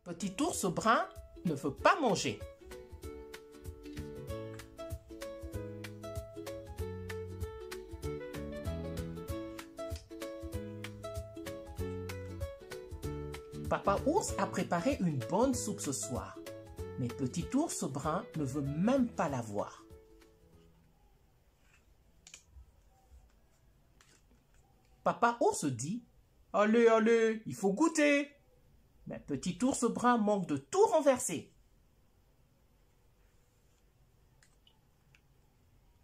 Petit ours brun ne veut pas manger. Papa ours a préparé une bonne soupe ce soir, mais petit ours brun ne veut même pas la voir. Papa ours dit « Allez, allez, il faut goûter !» Mais petit ours brun manque de tout renverser.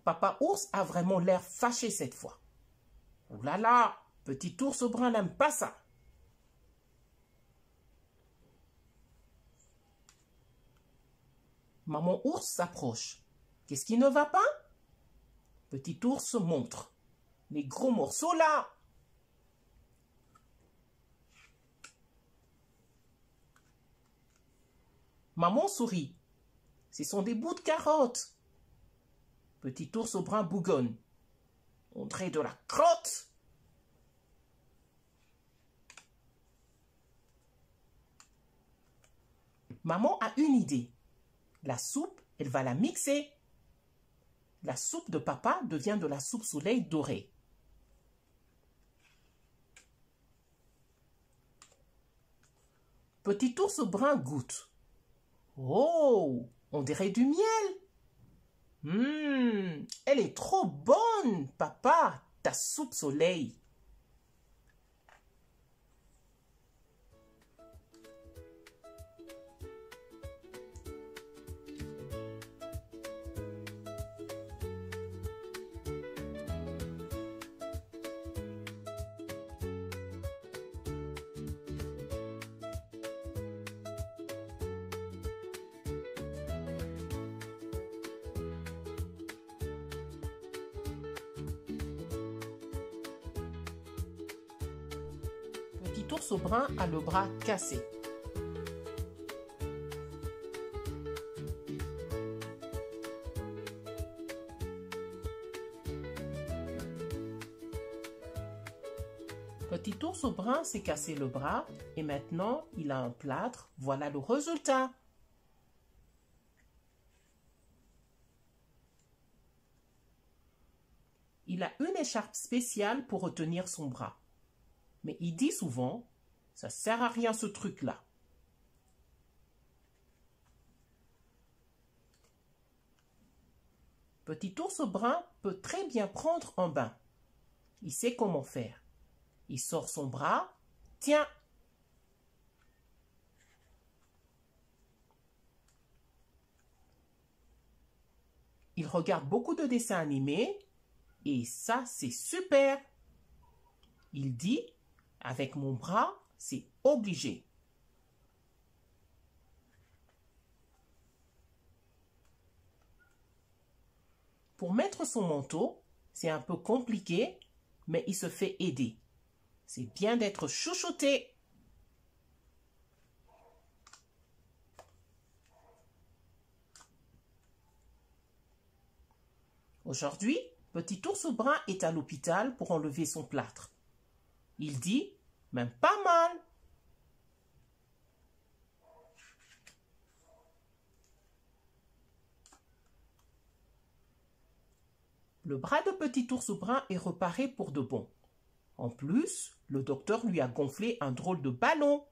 Papa ours a vraiment l'air fâché cette fois. « Ouh là là, petit ours brun n'aime pas ça !» Maman ours s'approche. « Qu'est-ce qui ne va pas ?» Petit ours montre. « Les gros morceaux là !» Maman sourit. « Ce sont des bouts de carottes. » Petit ours brun bougonne. « On dirait de la crotte !» Maman a une idée. La soupe, elle va la mixer. La soupe de papa devient de la soupe soleil dorée. Petit ours brun goûte. Oh, on dirait du miel. Elle est trop bonne, papa, ta soupe soleil. Petit ours brun a le bras cassé. Petit ours brun s'est cassé le bras et maintenant il a un plâtre. Voilà le résultat. Il a une écharpe spéciale pour retenir son bras. Mais il dit souvent, ça sert à rien ce truc-là. Petit ours brun peut très bien prendre un bain. Il sait comment faire. Il sort son bras. Tiens! Il regarde beaucoup de dessins animés et ça, c'est super! Il dit, avec mon bras, c'est obligé. Pour mettre son manteau, c'est un peu compliqué, mais il se fait aider. C'est bien d'être chouchouté. Aujourd'hui, petit ours brun est à l'hôpital pour enlever son plâtre. Il dit, même pas mal. Le bras de petit ours brun est réparé pour de bon. En plus, le docteur lui a gonflé un drôle de ballon.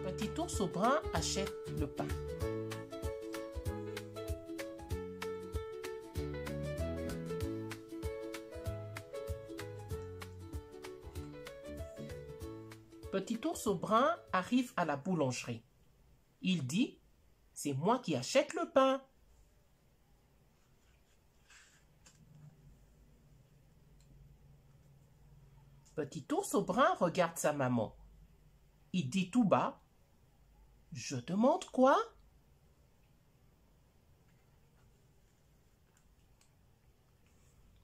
Petit ours brun achète le pain. Petit ours brun arrive à la boulangerie. Il dit, c'est moi qui achète le pain. Petit ours brun regarde sa maman. Il dit tout bas, « Je demande quoi ?»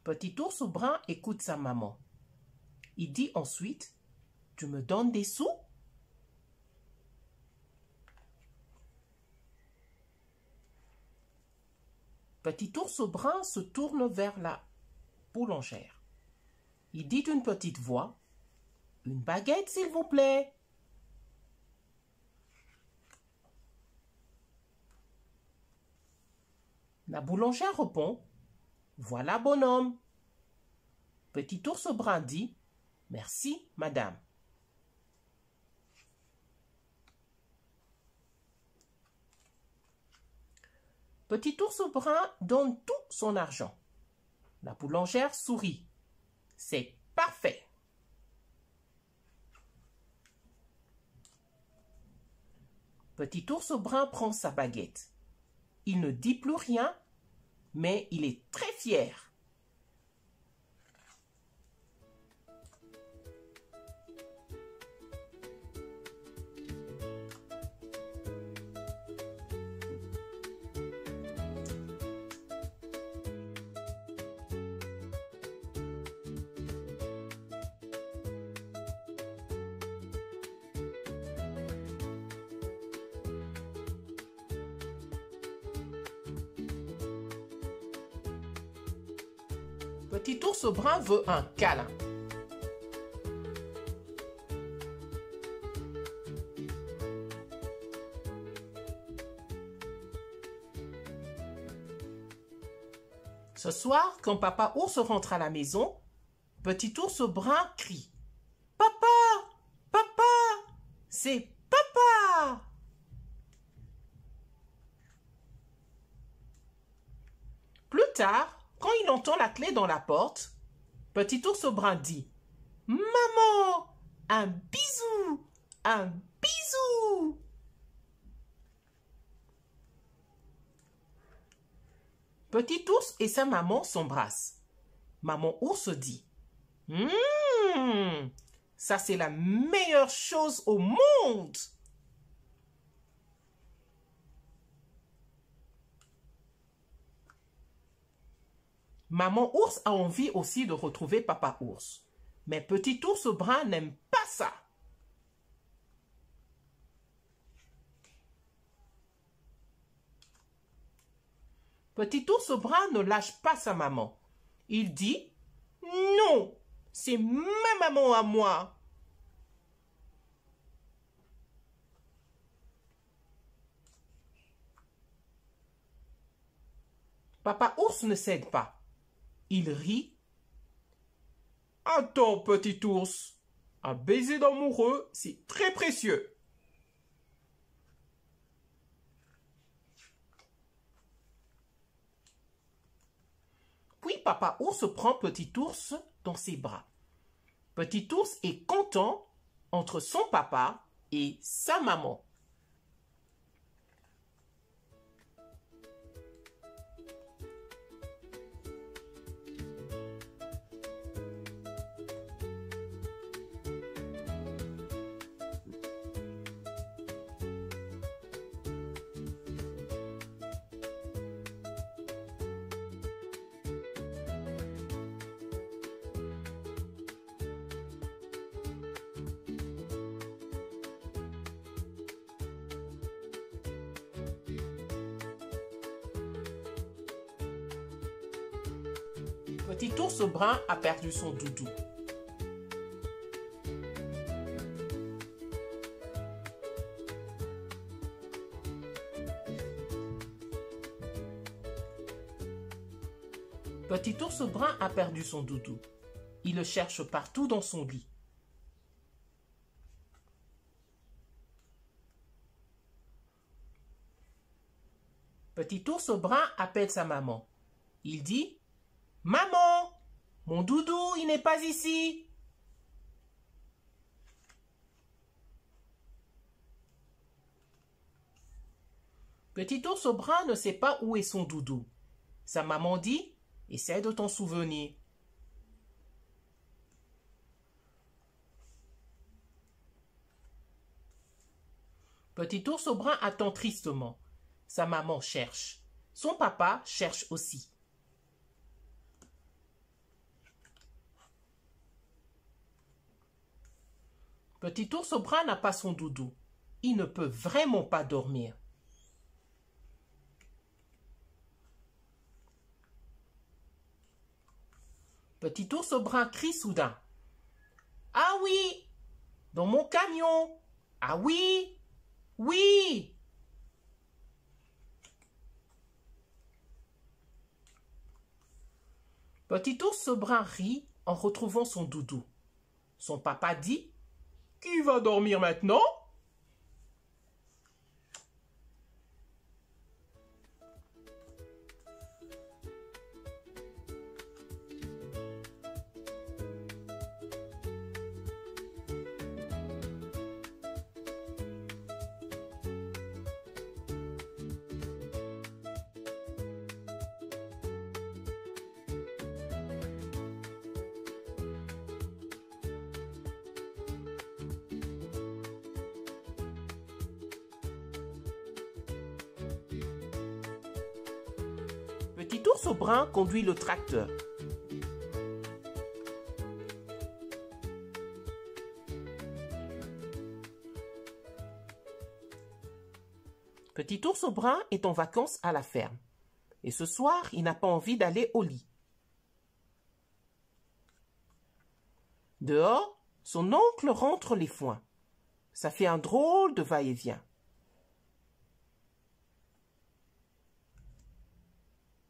Petit ours brun écoute sa maman. Il dit ensuite, « Tu me donnes des sous ?» Petit ours brun se tourne vers la boulangère. Il dit d'une petite voix, « Une baguette, s'il vous plaît. » La boulangère répond, « Voilà, bonhomme. » Petit ours brun dit, « Merci, madame. » Petit ours brun donne tout son argent. La boulangère sourit. « C'est parfait. » Petit ours brun prend sa baguette. Il ne dit plus rien, mais il est très fier. Petit ours brun veut un câlin. Ce soir, quand papa ours rentre à la maison, petit ours brun crie « Papa! Papa! C'est papa !» Plus tard, quand il entend la clé dans la porte, petit ours brun dit « Maman, un bisou, un bisou !» Petit ours et sa maman s'embrassent. Maman ours dit « Ça c'est la meilleure chose au monde !» Maman ours a envie aussi de retrouver papa ours. Mais petit ours brun n'aime pas ça. Petit ours brun ne lâche pas sa maman. Il dit « Non, c'est ma maman à moi !» Papa ours ne cède pas. Il rit. « Attends, petit ours, un baiser d'amoureux, c'est très précieux. » Puis papa ours prend petit ours dans ses bras. Petit ours est content entre son papa et sa maman. Petit ours brun a perdu son doudou. Petit ours brun a perdu son doudou. Il le cherche partout dans son lit. Petit ours brun appelle sa maman. Il dit « Maman, mon doudou, il n'est pas ici. » Petit ours brun ne sait pas où est son doudou. Sa maman dit « Essaie de t'en souvenir. » Petit ours brun attend tristement. Sa maman cherche. Son papa cherche aussi. Petit ours brun n'a pas son doudou. Il ne peut vraiment pas dormir. Petit ours brun crie soudain. Ah oui! Dans mon camion! Ah oui! Oui! Petit ours brun rit en retrouvant son doudou. Son papa dit: Qui va dormir maintenant? Petit ours brun conduit le tracteur. Petit ours brun est en vacances à la ferme. Et ce soir, il n'a pas envie d'aller au lit. Dehors, son oncle rentre les foins. Ça fait un drôle de va-et-vient.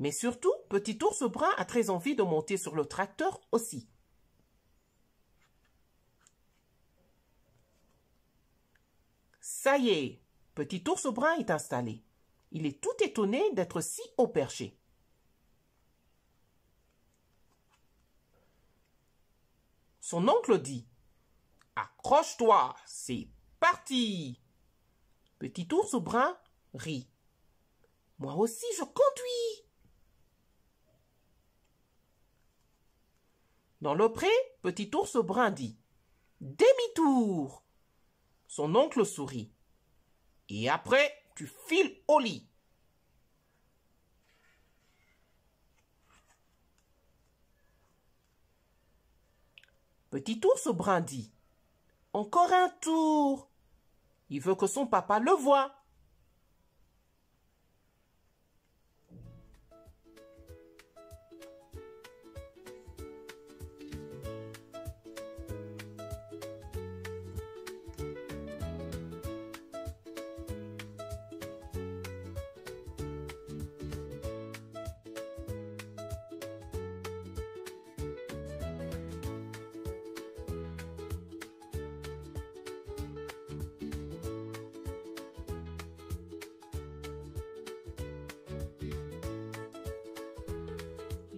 Mais surtout, Petit ours brun a très envie de monter sur le tracteur aussi. Ça y est, Petit ours brun est installé. Il est tout étonné d'être si haut perché. Son oncle dit: Accroche-toi, c'est parti! Petit ours brun rit. Moi aussi, je conduis! Dans le pré, Petit ours brun dit: Demi-tour! Son oncle sourit. Et après, tu files au lit. Petit ours brun dit: Encore un tour! Il veut que son papa le voie.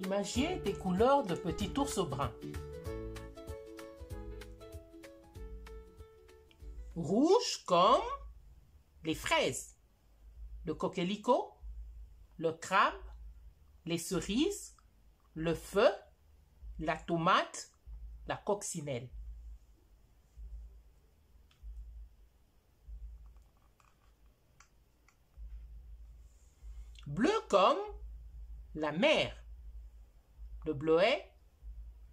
Imaginez des couleurs de Petit ours brun. Rouge comme les fraises, le coquelicot, le crabe, les cerises, le feu, la tomate, la coccinelle. Bleu comme la mer, le bleuet,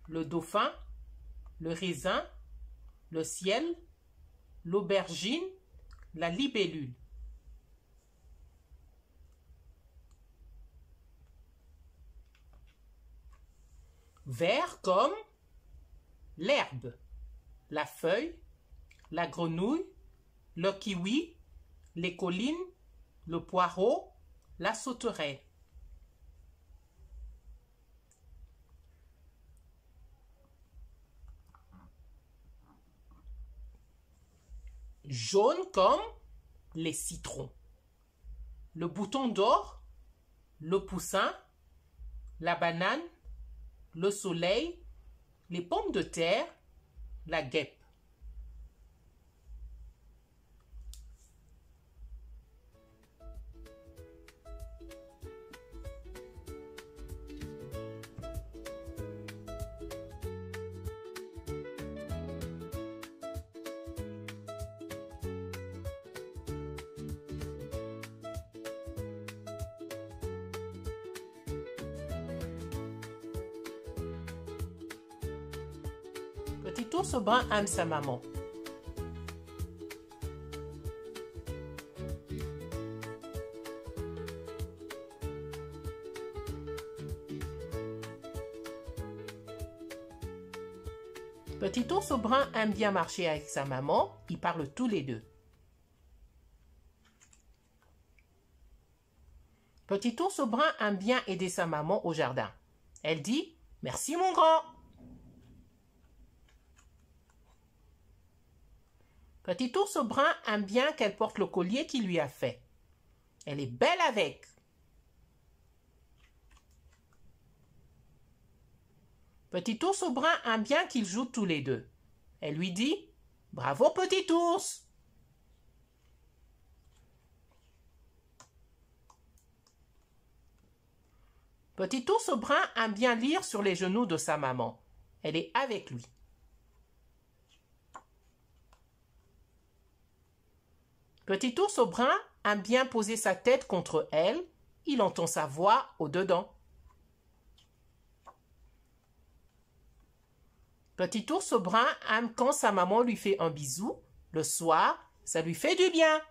le dauphin, le raisin, le ciel, l'aubergine, la libellule. Vert comme l'herbe, la feuille, la grenouille, le kiwi, les collines, le poireau, la sauterelle. Jaune comme les citrons, le bouton d'or, le poussin, la banane, le soleil, les pommes de terre, la guêpe. Petit ours brun aime sa maman. Petit ours brun aime bien marcher avec sa maman. Ils parlent tous les deux. Petit ours brun aime bien aider sa maman au jardin. Elle dit « Merci mon grand ». Petit ours brun aime bien qu'elle porte le collier qu'il lui a fait. Elle est belle avec. Petit ours brun aime bien qu'ils jouent tous les deux. Elle lui dit « Bravo petit ours !» Petit ours brun aime bien lire sur les genoux de sa maman. Elle est avec lui. Petit ours brun aime bien poser sa tête contre elle. Il entend sa voix au-dedans. Petit ours brun aime quand sa maman lui fait un bisou. Le soir, ça lui fait du bien.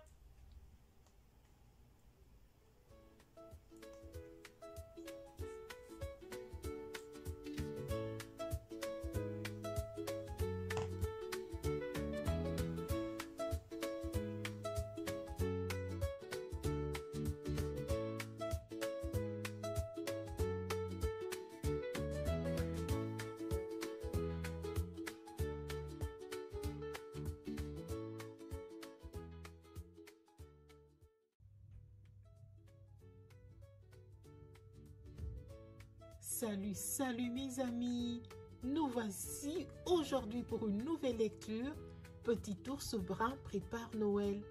Salut mes amis, nous voici aujourd'hui pour une nouvelle lecture. Petit ours brun prépare Noël.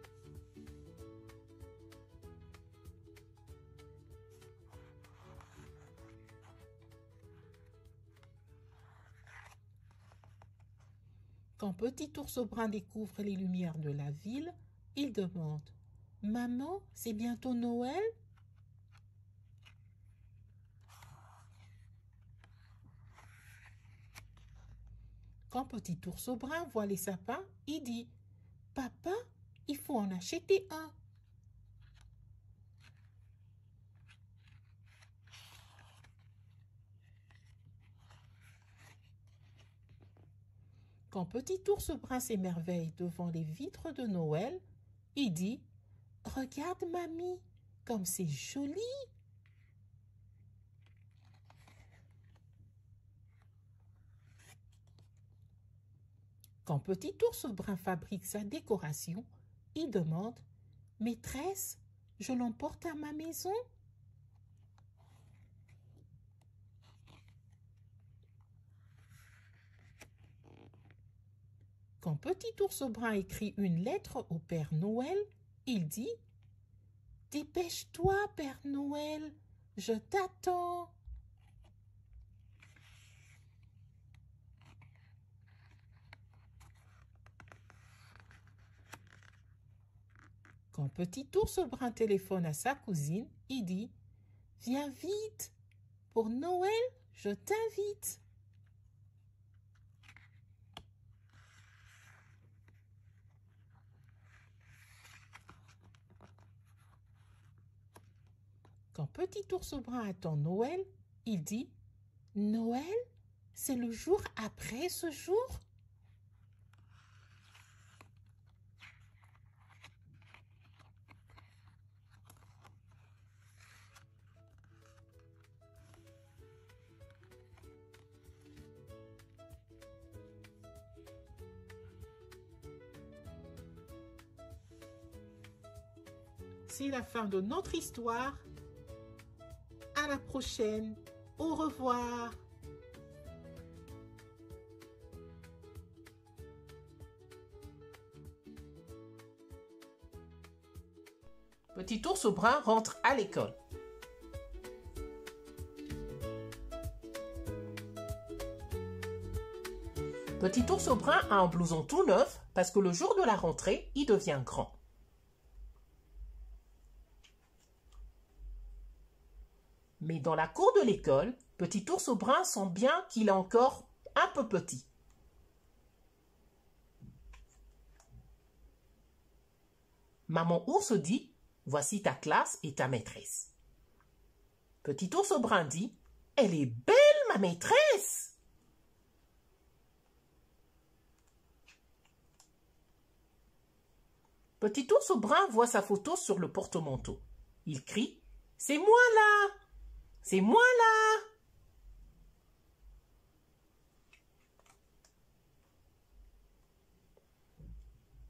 Quand Petit ours brun découvre les lumières de la ville, il demande « Maman, c'est bientôt Noël ?» Quand Petit ours brun voit les sapins, il dit « Papa, il faut en acheter un. » Quand Petit ours brun s'émerveille devant les vitres de Noël, il dit « Regarde mamie, comme c'est joli !» Quand Petit ours brun fabrique sa décoration, il demande « Maîtresse, je l'emporte à ma maison ?» Quand Petit ours brun écrit une lettre au Père Noël, il dit « Dépêche-toi, Père Noël, je t'attends !» Quand Petit ours brun téléphone à sa cousine, il dit « Viens vite, pour Noël, je t'invite !» Quand Petit ours brun attend Noël, il dit « Noël, c'est le jour après ce jour ?» C'est la fin de notre histoire. À la prochaine. Au revoir. Petit ours brun rentre à l'école. Petit ours brun a un blouson tout neuf parce que le jour de la rentrée, il devient grand. Mais dans la cour de l'école, Petit ours brun sent bien qu'il est encore un peu petit. Maman ours dit, voici ta classe et ta maîtresse. Petit ours brun dit, elle est belle, ma maîtresse. Petit ours brun voit sa photo sur le porte-manteau. Il crie, c'est moi là, c'est moi là.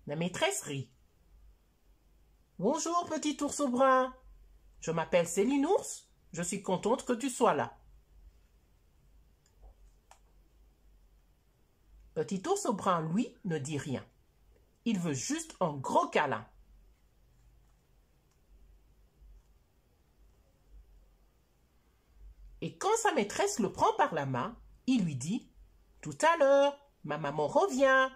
La maîtresse rit. Bonjour, petit ours brun. Je m'appelle Céline Ours. Je suis contente que tu sois là. Petit ours brun, lui, ne dit rien. Il veut juste un gros câlin. Et quand sa maîtresse le prend par la main, il lui dit « Tout à l'heure, ma maman revient ».